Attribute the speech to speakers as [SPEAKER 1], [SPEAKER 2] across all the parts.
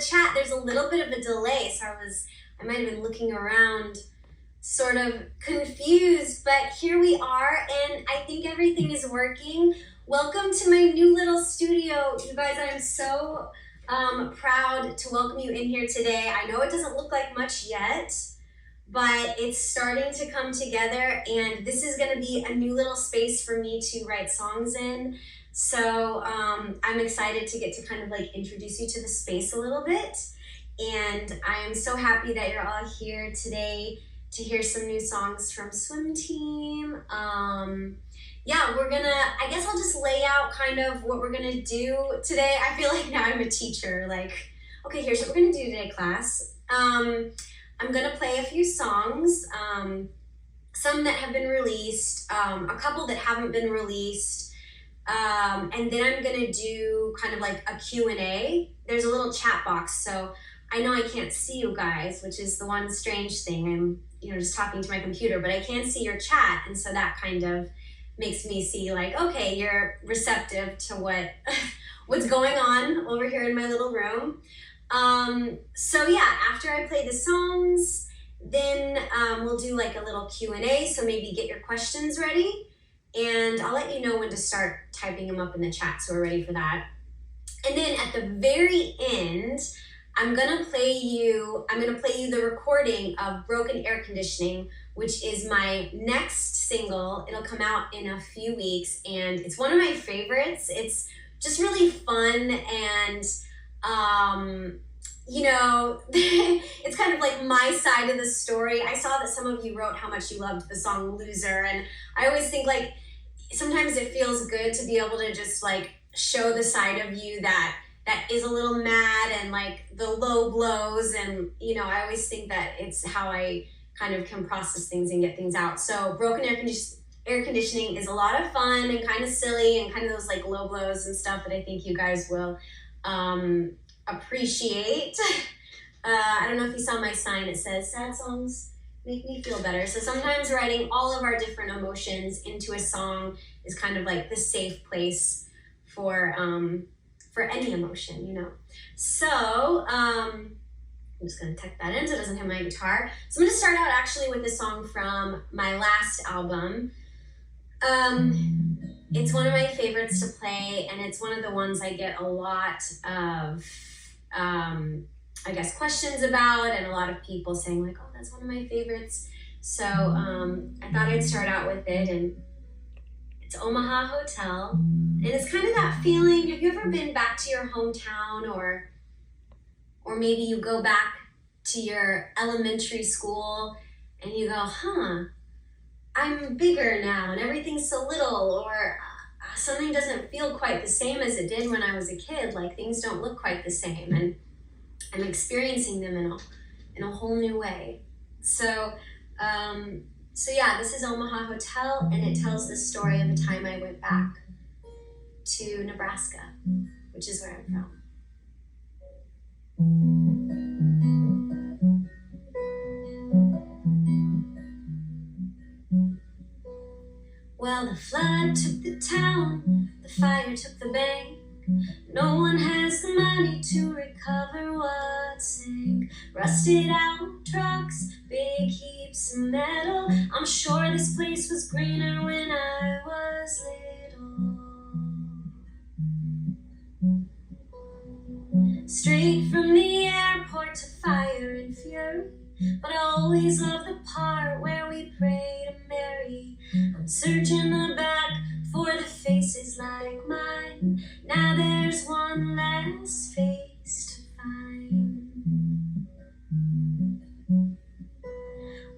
[SPEAKER 1] Chat, there's a little bit of a delay, so I might have been looking around sort of confused, but here we are, and I think everything is working. Welcome to my new little studio. You guys, I'm so proud to welcome you in here today. I know it doesn't look like much yet, but it's starting to come together, and this is going to be a new little space for me to write songs in. So I'm excited to get to kind of like introduce you to the space a little bit. And I am so happy that you're all here today to hear some new songs from Swim Team. Yeah, I guess I'll just lay out kind of what we're gonna do today. I feel like now I'm a teacher, like, okay, here's what we're gonna do today, class. I'm gonna play a few songs, some that have been released, a couple that haven't been released, and then I'm gonna do kind of like a Q&A. There's a little chat box, so I know I can't see you guys, which is the one strange thing. I'm just talking to my computer, but I can see your chat, and so that kind of makes me see like, okay, you're receptive to what's going on over here in my little room. So yeah, after I play the songs, then we'll do like a little Q&A, so maybe get your questions ready. And I'll let you know when to start typing them up in the chat, so we're ready for that. And then at the very end, I'm gonna play you the recording of Broken Air Conditioning, which is my next single. It'll come out in a few weeks, and it's one of my favorites. It's just really fun, and it's kind of like my side of the story. I saw that some of you wrote how much you loved the song Loser, and I always think like sometimes it feels good to be able to just like show the side of you that is a little mad and like the low blows, and I always think that it's how I kind of can process things and get things out. So Broken Air Conditioning is a lot of fun and kind of silly and kind of those like low blows and stuff that I think you guys will appreciate. I don't know if you saw my sign. It says sad songs make me feel better. So sometimes writing all of our different emotions into a song is kind of like the safe place for any emotion, So I'm just gonna tuck that in so it doesn't hit my guitar. So I'm gonna start out actually with a song from my last album. It's one of my favorites to play, and it's one of the ones I get a lot of I guess questions about, and a lot of people saying like, oh, that's one of my favorites. So I thought I'd start out with it, and it's Omaha Hotel. And it's kind of that feeling, have you ever been back to your hometown, or maybe you go back to your elementary school and you go, I'm bigger now and everything's so little, or something doesn't feel quite the same as it did when I was a kid, like things don't look quite the same, and I'm experiencing them in a whole new way. So yeah, this is Omaha Hotel, and it tells the story of a time I went back to Nebraska, which is where I'm from. Well, the flood took the town, the fire took the bank. No one has the money to recover what sank. Rusted out trucks, big heaps of metal. I'm sure this place was greener when I was little. Straight from the airport to fire and fury, but I always love the part where we pray to Mary. I'm searching the back for the faces like mine. Now there's one less face to find.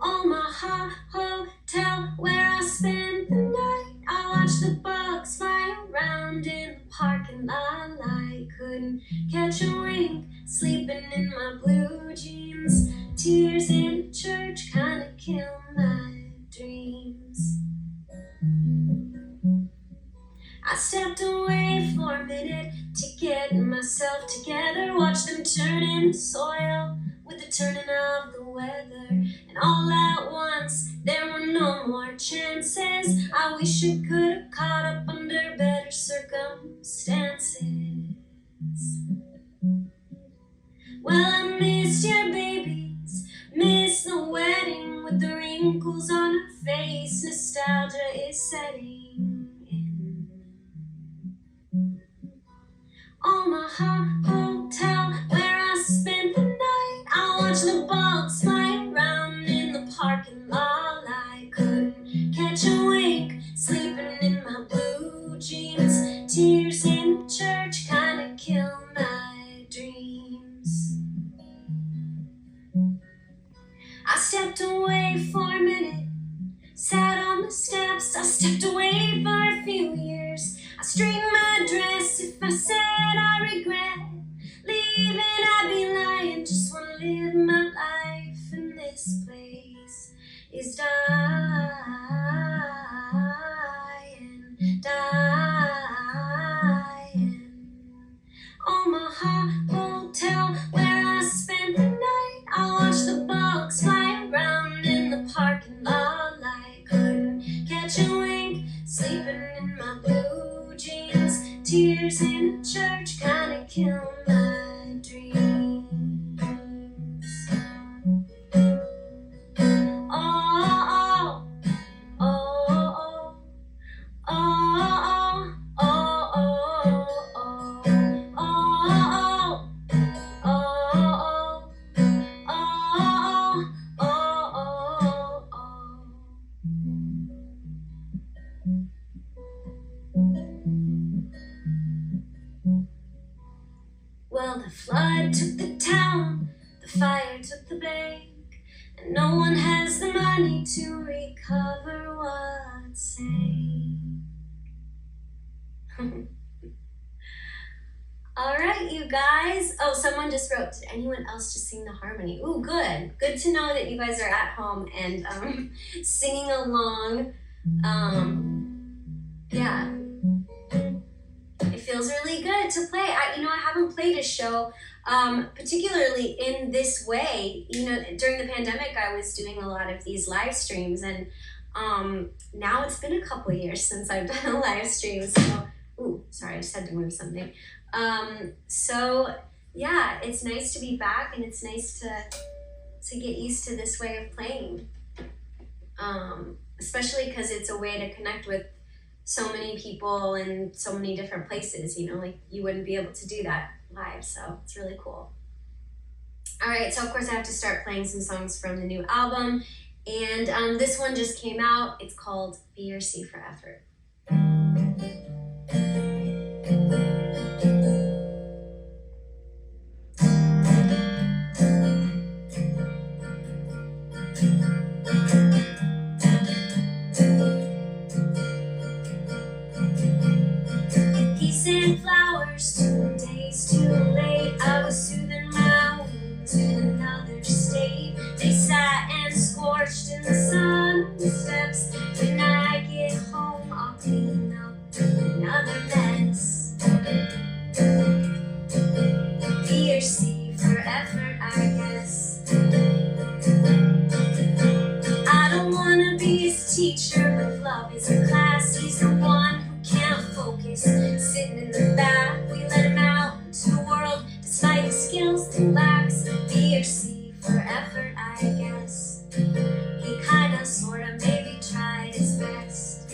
[SPEAKER 1] Omaha Hotel, where I spent the night. I watched the bugs fly around in the parking lot. I couldn't catch a wink, sleeping in my blue jeans. Tears in church kinda kill my dreams. I stepped away for a minute to get myself together. Watched them turn into soil with the turning of the weather. And all at once, there were no more chances. I wish I could have caught up under better circumstances. Well, I missed your babies, missed the wedding with the wrinkles on her face. Nostalgia is setting in. Omaha hotel where I spent the night. I watched the bugs fly around in the parking lot. I couldn't catch a wink, sleeping in my blue jeans. Tears in the church kinda kill my dreams. I stepped away for a minute, sat on the steps. I stepped away for a few years. I straightened my dress. If I said I regret leaving, I'd be lying. Just wanna live my life, and this place is dying, dying. Omaha hotel where I spent the night. I watched the bugs fly around in the parking lot. I couldn't catch a wink, sleeping in my blue jeans. Tears in the church kinda kill my dreams. Oh, oh, oh, oh, oh, oh, oh, oh, oh, oh, oh, oh. Well, the flood took the town, the fire took the bank, and no one has the money to recover what's sank. All right, you guys. Oh, someone just wrote, did anyone else just sing the harmony? Ooh, good. Good to know that you guys are at home and singing along. Yeah. It feels really good to play. I haven't played a show, particularly in this way. During the pandemic, I was doing a lot of these live streams, and now it's been a couple years since I've done a live stream. So, ooh, sorry, I just had to move something. So yeah, it's nice to be back, and it's nice to get used to this way of playing, especially because it's a way to connect with so many people in so many different places. Like you wouldn't be able to do that live, so it's really cool. All right, so of course I have to start playing some songs from the new album, and this one just came out. It's called B or C for Effort. And flowers 2 days too late. I was soothing my wounds in another state. They sat and scorched in the sun on the steps. When I get home, I'll clean up another mess. B or C for effort, I guess. I don't wanna be his teacher, but love is a class. He's the one who can't focus, sitting in the back. We let him out into the world despite the skills that he lacks. B or C for effort, I guess. He kinda, sorta, maybe tried his best.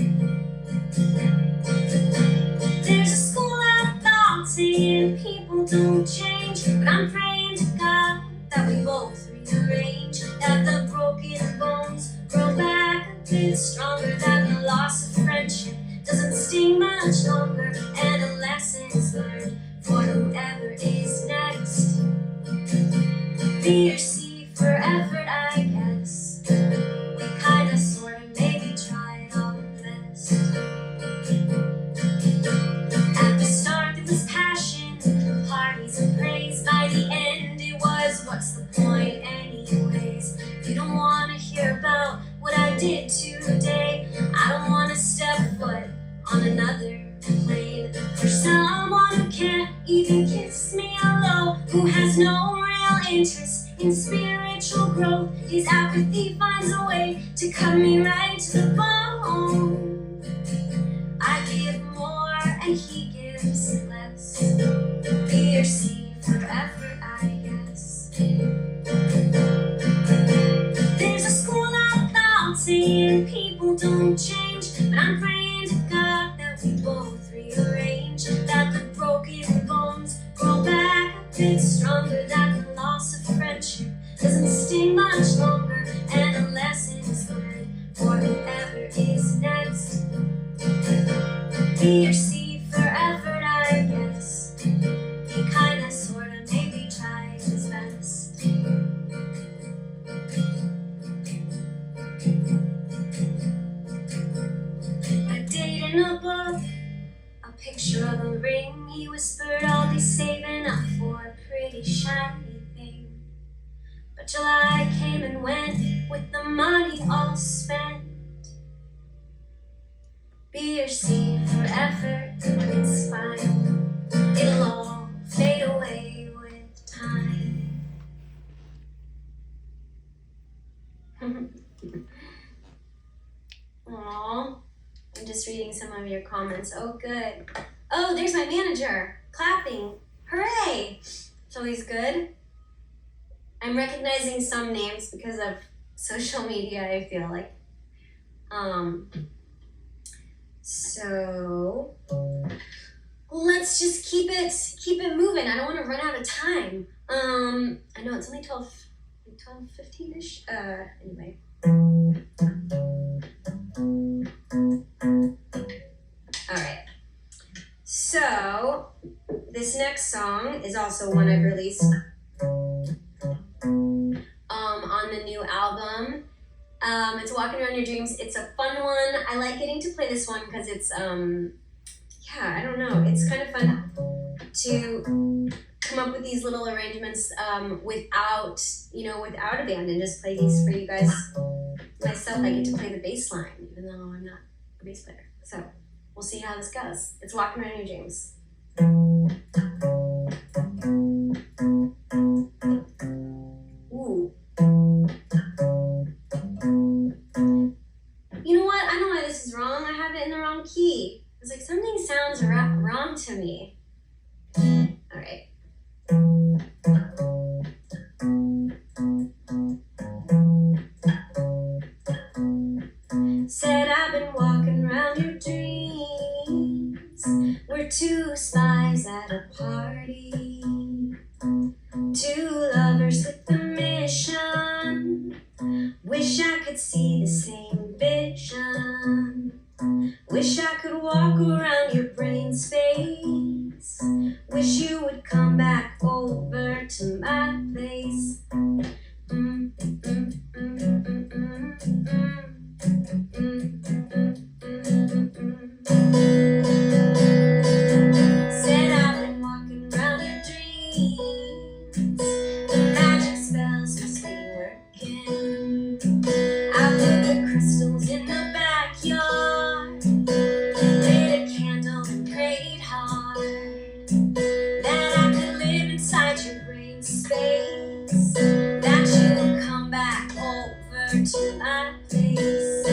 [SPEAKER 1] There's a school of thought saying people don't change, but I'm praying to God that we both rearrange, that the broken bones grow back a bit stronger, that the loss of friendship doesn't sting much longer, and a lesson is learned for whoever is next. B or C for effort, I guess. We kinda, sorta, maybe tried our best. At the start it was passion, parties and praise. By the end it was, what's the point anyways? You don't wanna hear about what I did today. I don't wanna step foot on another plane for someone who can't even kiss me hello, who has no real interest in spiritual growth. His apathy finds a way to cut me right to the bone. I give more and he gives less. B or C for effort, I guess. longer, that the loss of friendship doesn't sting much longer, and a lesson is learned for whoever is next. Be or see forever, I guess. He kinda, sorta, maybe tried his best. A date in a book, a picture of a ring. He whispered, I'll be saving up for a pretty shiny thing. But July came and went with the money all spent. Be or see forever, it's fine. It'll all fade away with time. Aww. I'm just reading some of your comments. Oh, good. Oh, there's my manager. Clapping. Hooray! It's always good. I'm recognizing some names because of social media, I feel like. So let's just keep it moving. I don't want to run out of time. I know it's only 12:15-ish. Anyway. All right. So this next song is also one I've released on the new album. It's Walking Around Your Dreams. It's a fun one. I like getting to play this one because it's I don't know. It's kind of fun to come up with these little arrangements without a band, and just play these for you guys. Myself, I get to play the bass line, even though I'm not a bass player. So we'll see how this goes. It's Walking Around Your Dreams. Ooh. You know what? I know why this is wrong. I have it in the wrong key. It's like something sounds wrong to me. All right. Said I've been walking around your dreams. We're two spies at a party. Two lovers with a mission. Wish I could see the same vision. Wish I could walk around your brain space. Wish you would come back over to my place. Said I've been walking around your dreams. The magic spells must be working. I put the crystals in the backyard, lit a candle and prayed hard that I could live inside your brain space, that you would come back over to my place.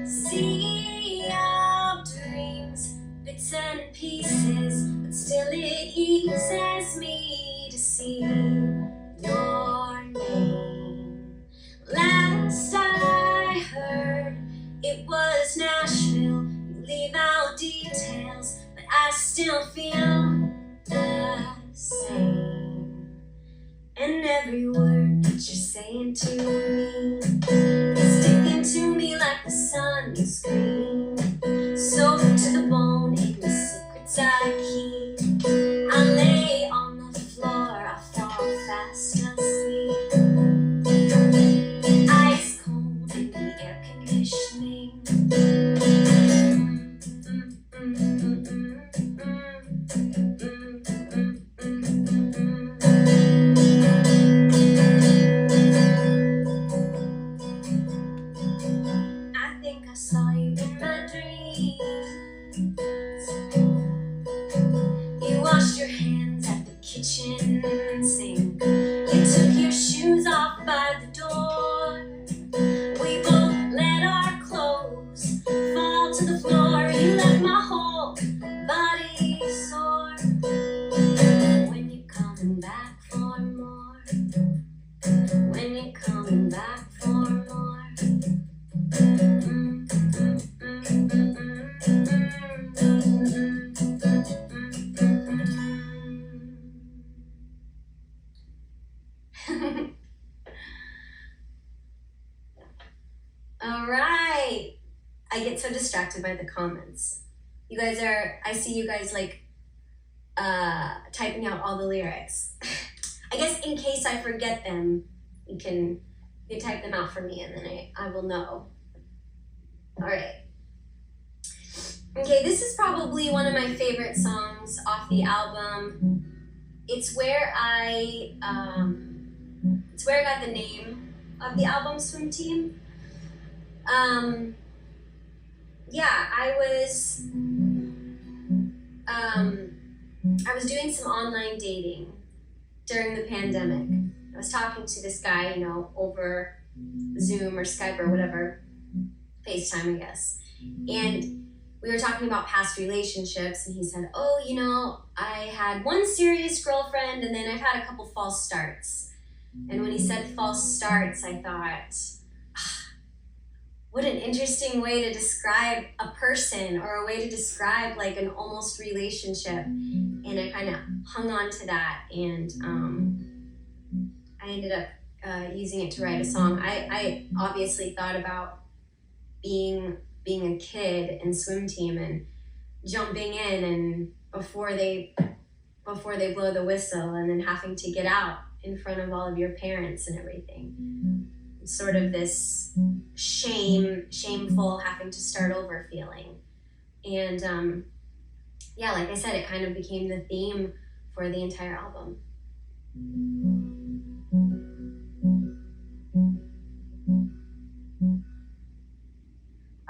[SPEAKER 1] Sea of dreams, bits and pieces, but still it eases me to see your name. Last I heard, it was Nashville. You leave out details, but I still feel the same. And every word that you're saying to me is sticking to me like the sunscreen. Soaked to the bone in the secrets I keep. I lay on the floor, I fall fast asleep. Ice cold in the air conditioning. right. I get so distracted by the comments. I see you guys like typing out all the lyrics. I guess in case I forget them, you can type them out for me and then I will know. All right. Okay, this is probably one of my favorite songs off the album. It's where I got the name of the album, Swim Team. Yeah, I was doing some online dating during the pandemic. I was talking to this guy, over Zoom or Skype or whatever, FaceTime, I guess. And we were talking about past relationships, and he said, oh, I had one serious girlfriend, and then I've had a couple false starts. And when he said false starts, I thought, what an interesting way to describe a person or a way to describe like an almost relationship. And I kind of hung on to that, and I ended up using it to write a song. I obviously thought about being a kid in Swim Team and jumping in, and before they blow the whistle, and then having to get out in front of all of your parents and everything. It's sort of this shameful having to start over feeling. And yeah, like I said, it kind of became the theme for the entire album.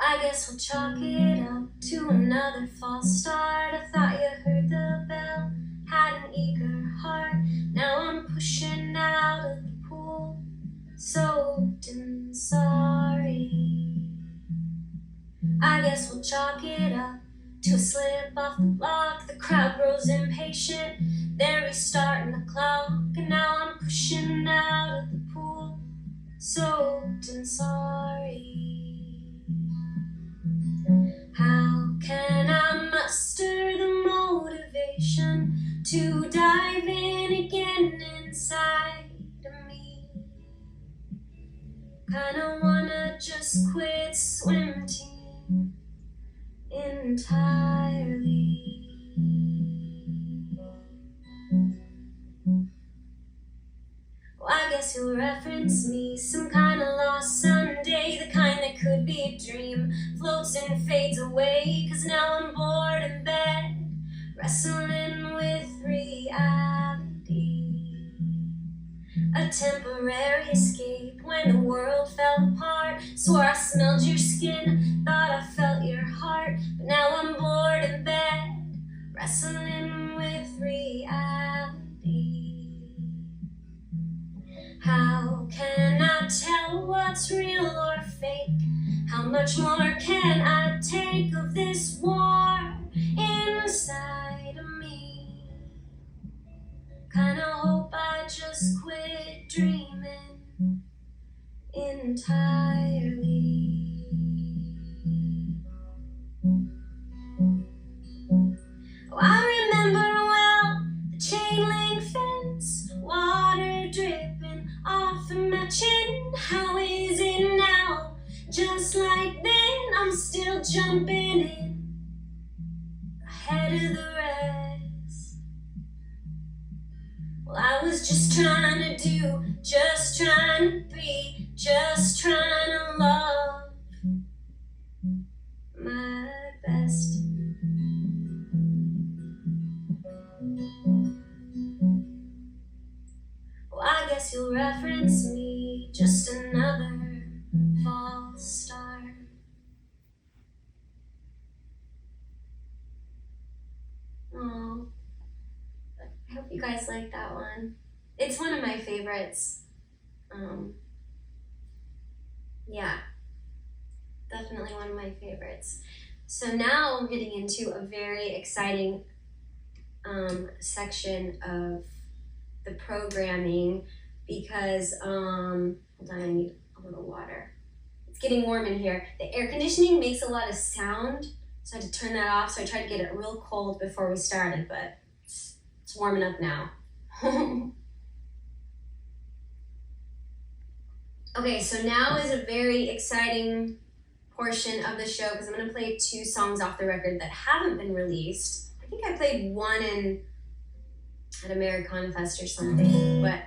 [SPEAKER 1] I guess we'll chalk it up to another false start. I thought you heard the bell, had an eager heart. Now I'm pushing out of the pool, soaked and sorry. I guess we'll chalk it up to a slip off the block. The crowd grows impatient, they're restarting the clock. And now I'm pushing out of the pool, soaked and sorry. How can I muster the motivation to dive in again inside of me? Kinda wanna just quit Swim Team entirely. Well, I guess you'll reference me, some kind of lost Sunday, the kind that could be a dream, floats and fades away. 'Cause now I'm bored in bed, wrestling with reality. A temporary escape when the world fell apart. Swore I smelled your skin, thought I felt your heart. But now I'm bored in bed, wrestling with reality. How can I tell what's real or fake? How much more can I take of this war inside of me? Kinda hope I just quit dreaming entirely. Oh, I remember well the chain link fence, water dripping off of my chin. How is it now? Just like then, I'm still jumping in ahead of the rest. Well, I was just trying to do, just trying to be, just trying to love my best. Well, I guess you'll reference me, just another false start. Oh, I hope you guys like that one. It's one of my favorites. Yeah, definitely one of my favorites. So now we're getting into a very exciting section of the programming because, hold on, I need a little water. It's getting warm in here. The air conditioning makes a lot of sound, so I had to turn that off. So I tried to get it real cold before we started, but it's warming up now. Okay, so now is a very exciting portion of the show because I'm going to play 2 songs off the record that haven't been released. I think I played one at Americon Fest or something, but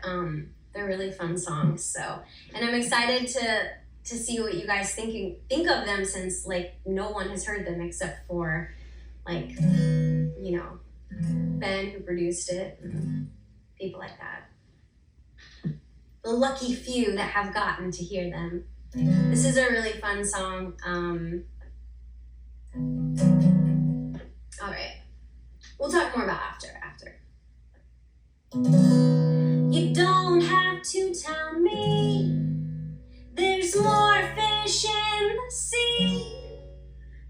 [SPEAKER 1] they're really fun songs. So, and I'm excited to see what you guys think of them, since like no one has heard them except for like, you know, Ben who produced it and people like that. The lucky few that have gotten to hear them. This is a really fun song. All right, we'll talk more about after. You don't have to tell me there's more fish in the sea,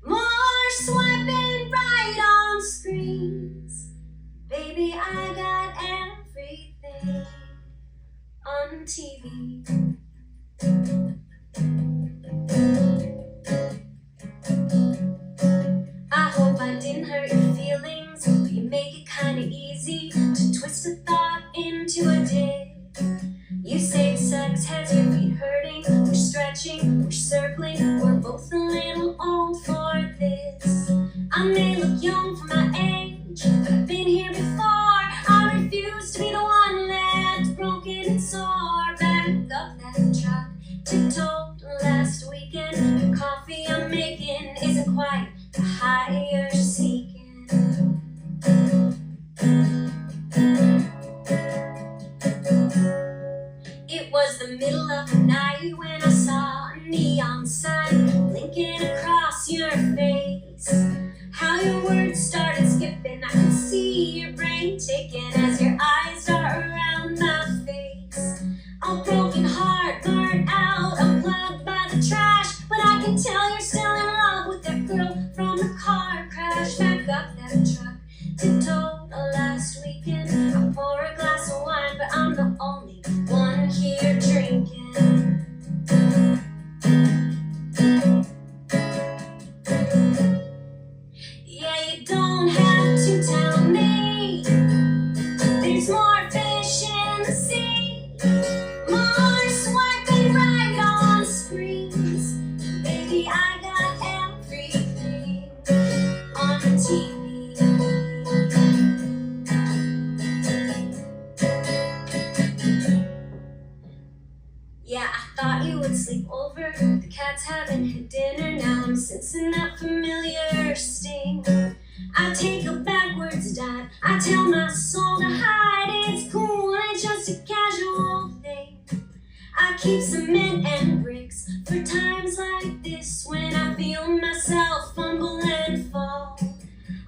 [SPEAKER 1] more swiping right on screens. Baby, I got everything on TV. I hope I didn't hurt your feelings, but you make it kinda easy to twist a thought into a day. You say sex has your feet hurting, we're stretching, we're circling, we're both a little old for this. I may look young for my age, but I've been here before. I refuse to be the one left broken and sore. Back up that truck, tiptoed last weekend. The coffee I'm making isn't quite the high you're seeking. It was the middle of the night when I saw a neon sign blinking across your face. How your words started skipping, I could see your brain ticking as your eyes dart around my face. A broken heart, burnt out, unplugged by the trash, but I can tell you're still in love with that girl from the car crash. Back up that truck, tiptoed last weekend. I pour a glass of wine, but I'm the only one here drinking. Yeah, you don't have to tell me there's more fish in the sea, more swiping right on screens. Baby, I got everything on TV. Yeah, I thought you would sleep over. The cats haven't had dinner. Now I'm sensing that familiar sting. I take a backwards dive. I tell my soul to hide. It's cool, it's just a casual thing. I keep cement and bricks for times like this, when I feel myself fumble and fall.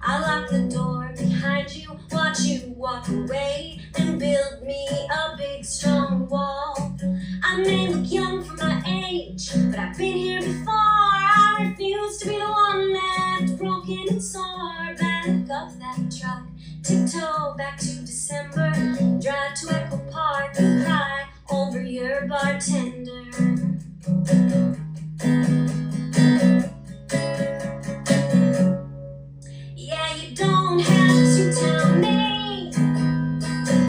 [SPEAKER 1] I lock the door behind you, watch you walk away, and build me a big strong wall. I may look young for my age, but I've been here before. I refuse to be the one left broken and sore. Back up that truck, tiptoe back to December, drive to Echo Park and cry over your bartender. Yeah, you don't have to tell me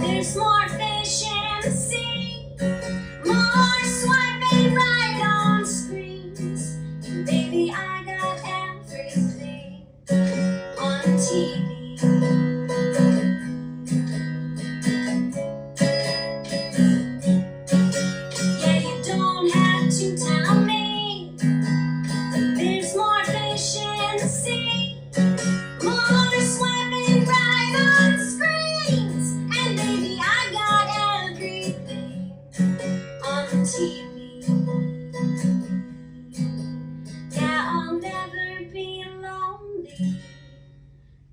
[SPEAKER 1] there's more fish in the sea, more swiping right on screens. Baby, I got everything on TV. Yeah, you don't have to tell me there's more fish in the sea, more swiping right on screens. And baby, I got everything on TV. Yeah, I'll never be lonely,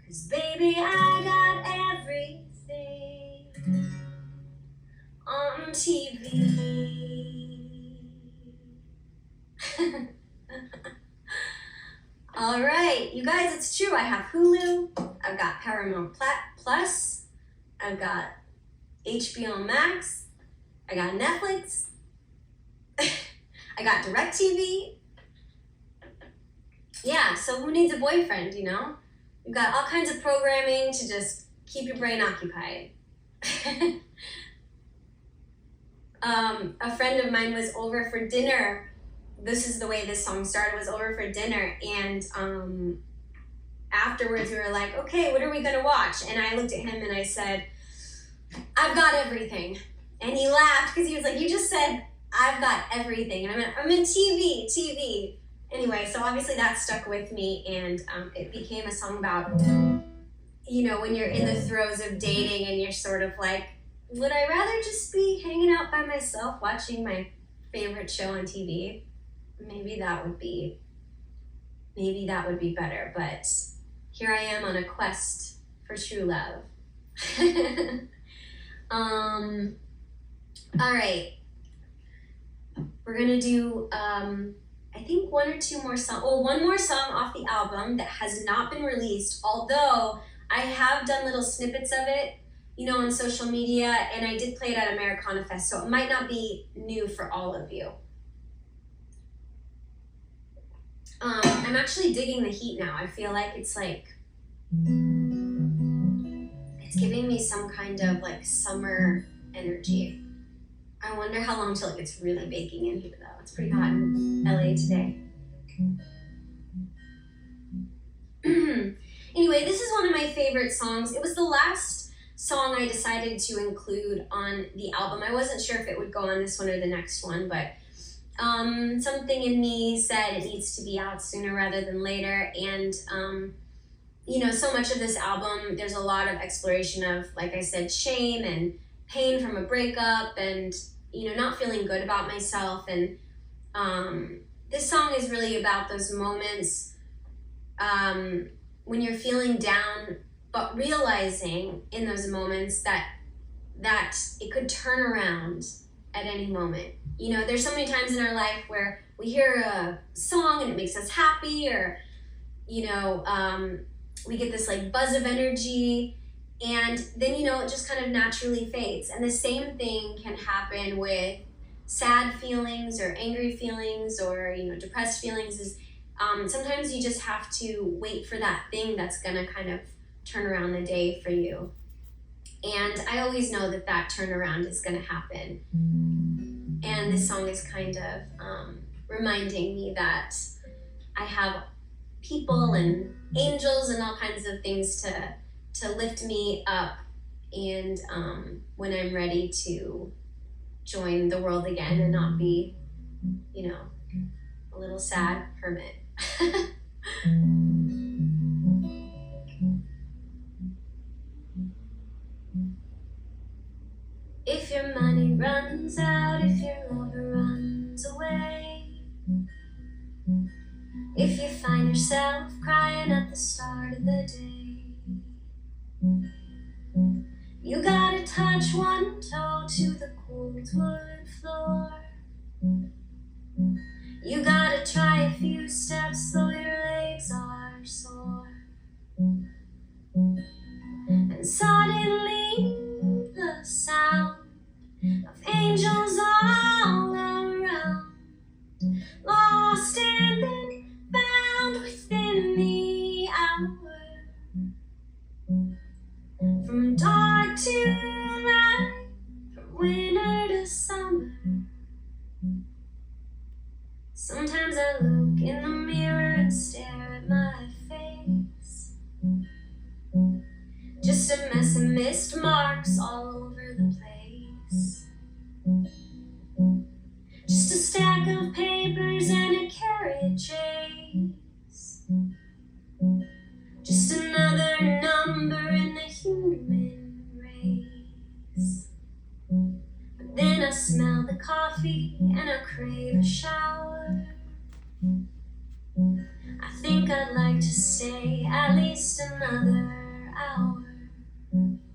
[SPEAKER 1] 'cause baby, I got everything on TV. All right, you guys, it's true. I have Hulu, I've got Paramount Plus, I've got HBO Max, I got Netflix, I got DirecTV. Yeah, so who needs a boyfriend, you know? You've got all kinds of programming to just keep your brain occupied. A friend of mine was over for dinner this is the way this song started, was over for dinner, and afterwards we were like, okay, what are we gonna watch? And I looked at him and I said, I've got everything. And he laughed because he was like, you just said, I've got everything. And I'm in TV. Anyway, so obviously that stuck with me, and it became a song about, you know, when you're in the throes of dating and you're sort of like, would I rather just be hanging out by myself watching my favorite show on TV? Maybe that would be better, but here I am on a quest for true love. All right. We're gonna do, I think one more song off the album that has not been released, although I have done little snippets of it, you know, on social media, and I did play it at Americana Fest, so it might not be new for all of you. I'm actually digging the heat now. I feel like it's giving me some kind of like summer energy. I wonder how long till it gets really baking in here though. It's pretty hot in LA today. Anyway, this is one of my favorite songs. It was the last song I decided to include on the album. I wasn't sure if it would go on this one or the next one, but something in me said it needs to be out sooner rather than later. And you know, so much of this album, there's a lot of exploration of, like I said, shame and pain from a breakup, and you know, not feeling good about myself. And this song is really about those moments when you're feeling down, but realizing in those moments that it could turn around at any moment. You know, there's so many times in our life where we hear a song and it makes us happy, or you know, we get this like buzz of energy, and then, you know, it just kind of naturally fades. And the same thing can happen with sad feelings or angry feelings or, you know, depressed feelings. Is sometimes you just have to wait for that thing that's gonna kind of turn around the day for you. And I always know that turnaround is gonna happen. And this song is kind of reminding me that I have people and angels and all kinds of things to lift me up, and when I'm ready to join the world again and not be, you know, a little sad hermit. If your money runs out, if your lover runs away, if you find yourself crying at the start of the day, you gotta touch one toe to the cold wood floor. You gotta try a few steps though your legs are sore. And suddenly the sound of angels all around, lost and then found within the hour. From dark to light, from winter to summer. Sometimes I look in the mirror and stare at my face. Just a mess of missed marks all over the place. Just a stack of papers and a carriage chase. Just another number in the human race. But then I smell the coffee and I crave a shower. I think I'd like to stay at least another hour.